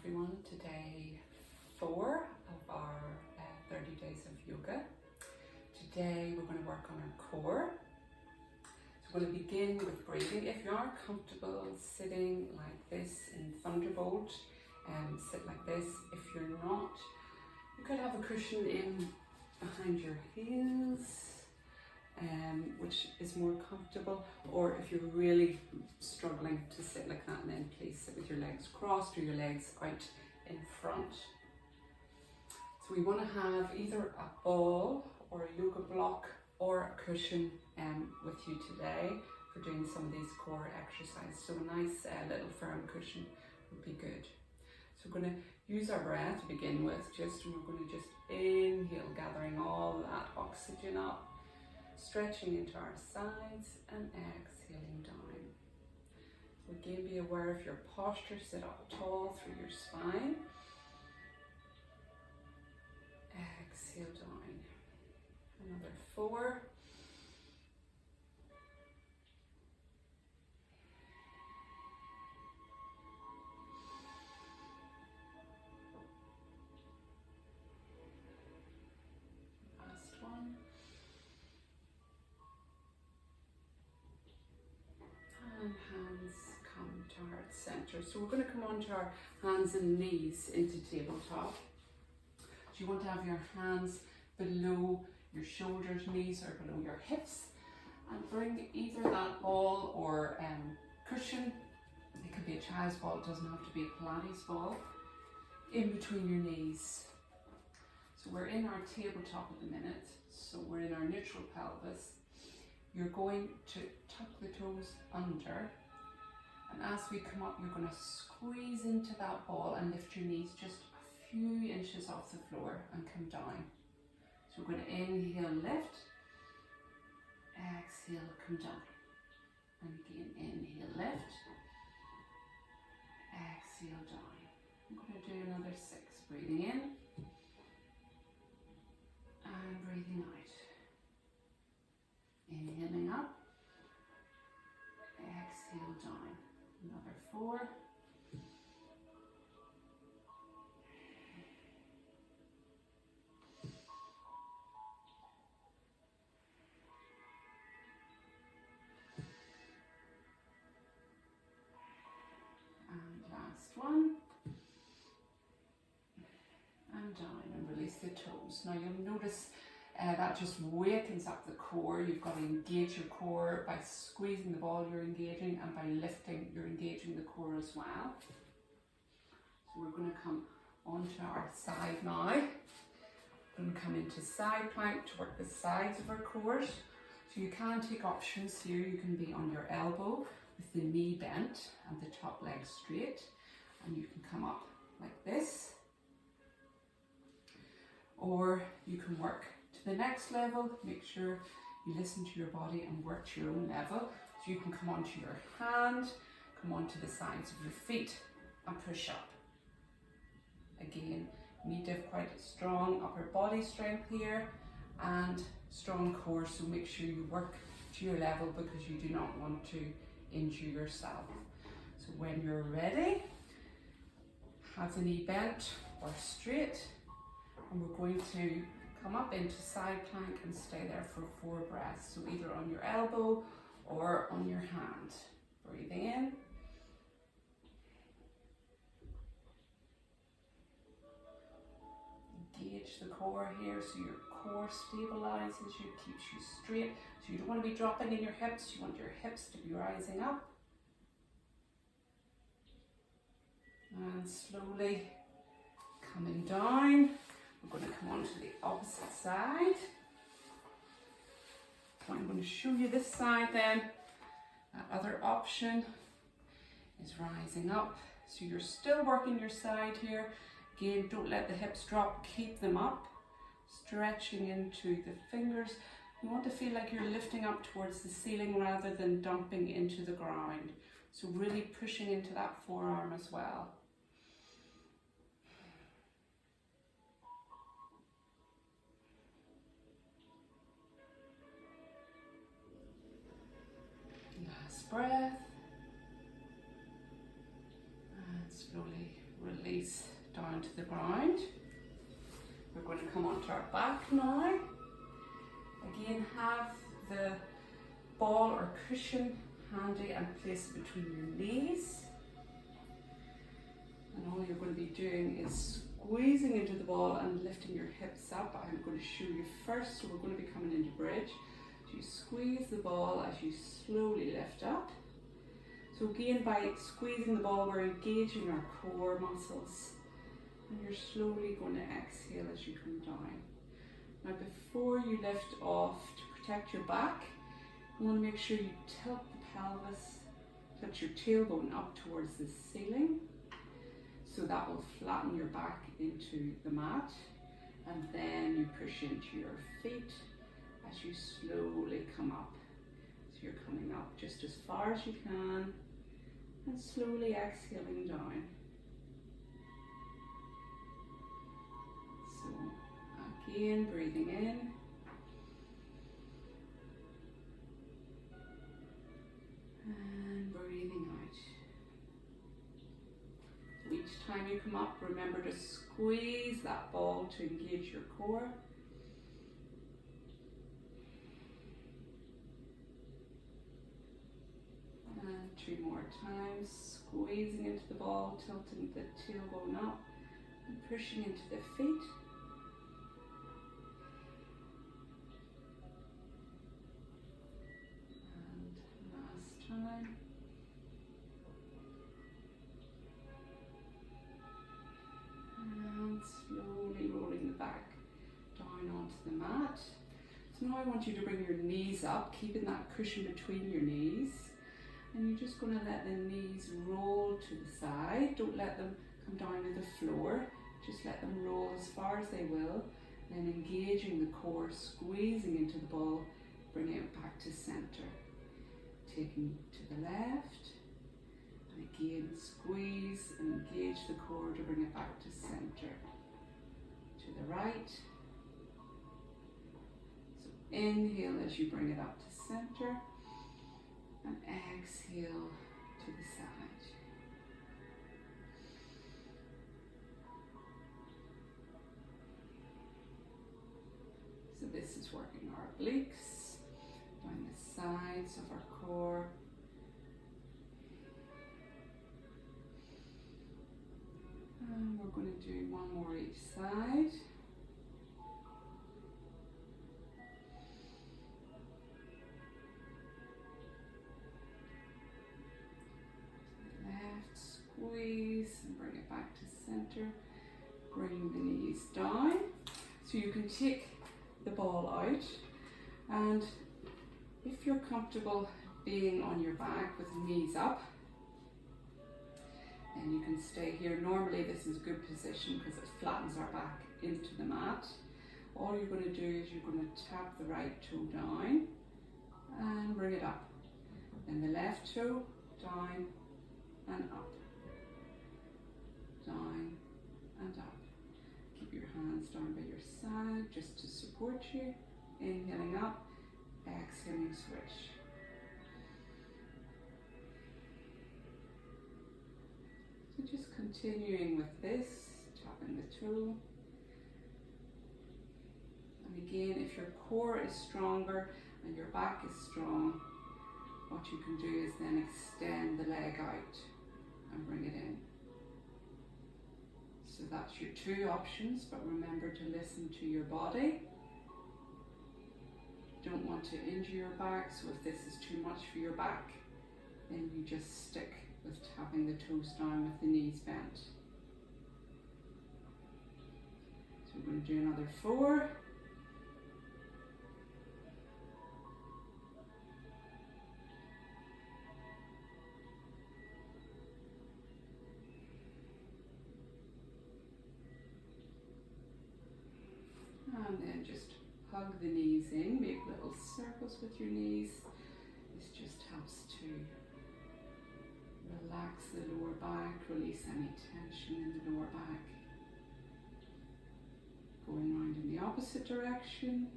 everyone to day 4 of our 30 days of yoga. Today we're going to work on our core. So we're going to begin with breathing. If you are comfortable sitting like this in Thunderbolt, sit like this. If you're not, you could have a cushion in behind your heels, which is more comfortable, or if you're really struggling to sit like that, then please sit with your legs crossed or your legs out in front. So we want to have either a ball or a yoga block or a cushion with you today for doing some of these core exercises. So a nice little firm cushion would be good. So we're going to use our breath to begin with, we're going to just inhale, gathering all that oxygen up, stretching into our sides, and exhaling down. So again, be aware of your posture, sit up tall through your spine. Exhale down. Another 4. Last one. And hands come to heart center. So we're going to come onto our hands and knees into tabletop. So you want to have your hands below your shoulders, knees are below your hips, and bring either that ball or cushion, it could be a child's ball, it doesn't have to be a Pilates ball, in between your knees. So we're in our tabletop at the minute, so we're in our neutral pelvis. You're going to tuck the toes under, and as we come up, you're going to squeeze into that ball and lift your knees just a few inches off the floor and come down. So we're going to inhale, lift, exhale, come down. And again, inhale, lift, exhale, down. I'm going to do another 6. Breathing in and breathing out. Inhaling up, exhale, down. Another 4. One, and down, and release the toes. Now you'll notice that just wakens up the core. You've got to engage your core by squeezing the ball, you're engaging, and by lifting, you're engaging the core as well. So we're going to come onto our side now. We're going to come into side plank to work the sides of our cores. So you can take options here. You can be on your elbow with the knee bent and the top leg straight. And you can come up like this, or you can work to the next level. Make sure you listen to your body and work to your own level. So you can come onto your hand, come onto the sides of your feet and push up. Again, you need to have quite a strong upper body strength here and strong core, so make sure you work to your level because you do not want to injure yourself. So when you're ready, have the knee bent or straight, and we're going to come up into side plank and stay there for 4 breaths. So either on your elbow or on your hand. Breathing in. Engage the core here so your core stabilizes you, keeps you straight. So you don't want to be dropping in your hips, you want your hips to be rising up. And slowly coming down. We're going to come on to the opposite side. I'm going to show you this side then. That other option is rising up. So you're still working your side here. Again, don't let the hips drop, keep them up. Stretching into the fingers. You want to feel like you're lifting up towards the ceiling rather than dumping into the ground. So really pushing into that forearm as well. Last breath. And slowly release. release down to the ground. We're going to come onto our back now. Again, have the ball or cushion handy and place it between your knees. And all you're going to be doing is squeezing into the ball and lifting your hips up. I'm going to show you first, so we're going to be coming into bridge. So you squeeze the ball as you slowly lift up. So again, by squeezing the ball, we're engaging our core muscles. And you're slowly going to exhale as you come down. Now before you lift off, to protect your back, you want to make sure you tilt the pelvis, tilt your tailbone up towards the ceiling. So that will flatten your back into the mat. And then you push into your feet as you slowly come up. So you're coming up just as far as you can and slowly exhaling down. So again, breathing in. And breathing out. So each time you come up, remember to squeeze that ball to engage your core. And 2 more times, squeezing into the ball, tilting the tailbone up and pushing into the feet. And last time. And slowly rolling the back down onto the mat. So now I want you to bring your knees up, keeping that cushion between your knees. And you're just going to let the knees roll to the side. Don't let them come down to the floor. Just let them roll as far as they will. Then engaging the core, squeezing into the ball, bringing it back to center. Taking to the left. And again, squeeze and engage the core to bring it back to center. To the right. So inhale as you bring it up to center. And exhale to the side. So this is working our obliques, down the sides of our core. And we're going to do 1 more each side. Squeeze and bring it back to center. Bring the knees down. So you can take the ball out, and if you're comfortable being on your back with the knees up, then you can stay here. Normally this is a good position because it flattens our back into the mat. All you're going to do is you're going to tap the right toe down and bring it up. Then the left toe down and up. Down and up. Keep your hands down by your side just to support you. Inhaling up, exhaling switch. So just continuing with this, tapping the toe. And again, if your core is stronger and your back is strong, what you can do is then extend the leg out and bring it in. So that's your 2 options, but remember to listen to your body. Don't want to injure your back, so if this is too much for your back, then you just stick with tapping the toes down with the knees bent. So we're going to do another 4. And then just hug the knees in, make little circles with your knees. This just helps to relax the lower back, release any tension in the lower back. Going round in the opposite direction.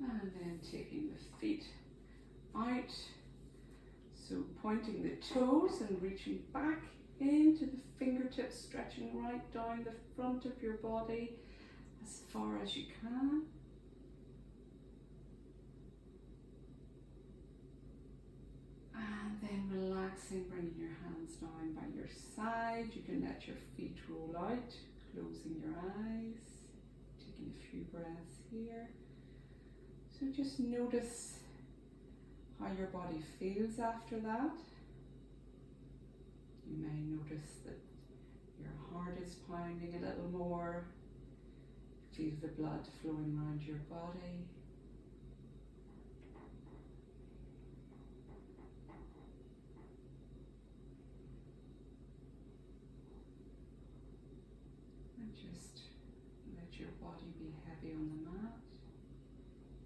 And then taking the feet out So pointing the toes and reaching back into the fingertips, stretching right down the front of your body as far as you can. And then relaxing, bringing your hands down by your side. You can let your feet roll out, closing your eyes, taking a few breaths here. So just notice how your body feels after that. You may notice that your heart is pounding a little more. Feel the blood flowing around your body. And just let your body be heavy on the mat.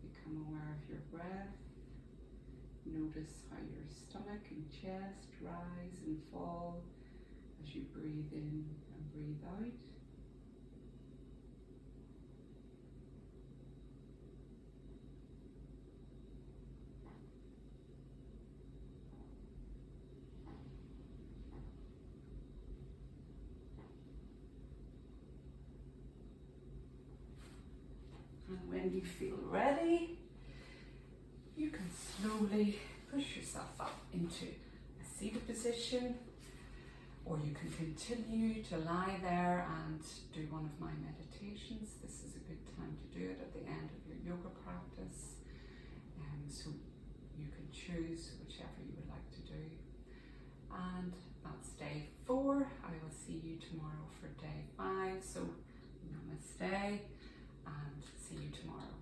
Become aware of your breath. Notice how your stomach and chest rise and fall as you breathe in and breathe out. And when you feel ready, you can slowly push yourself up into a seated position, or you can continue to lie there and do one of my meditations. This is a good time to do it at the end of your yoga practice. So you can choose whichever you would like to do. And that's day 4. I will see you tomorrow for day 5. So namaste and see you tomorrow.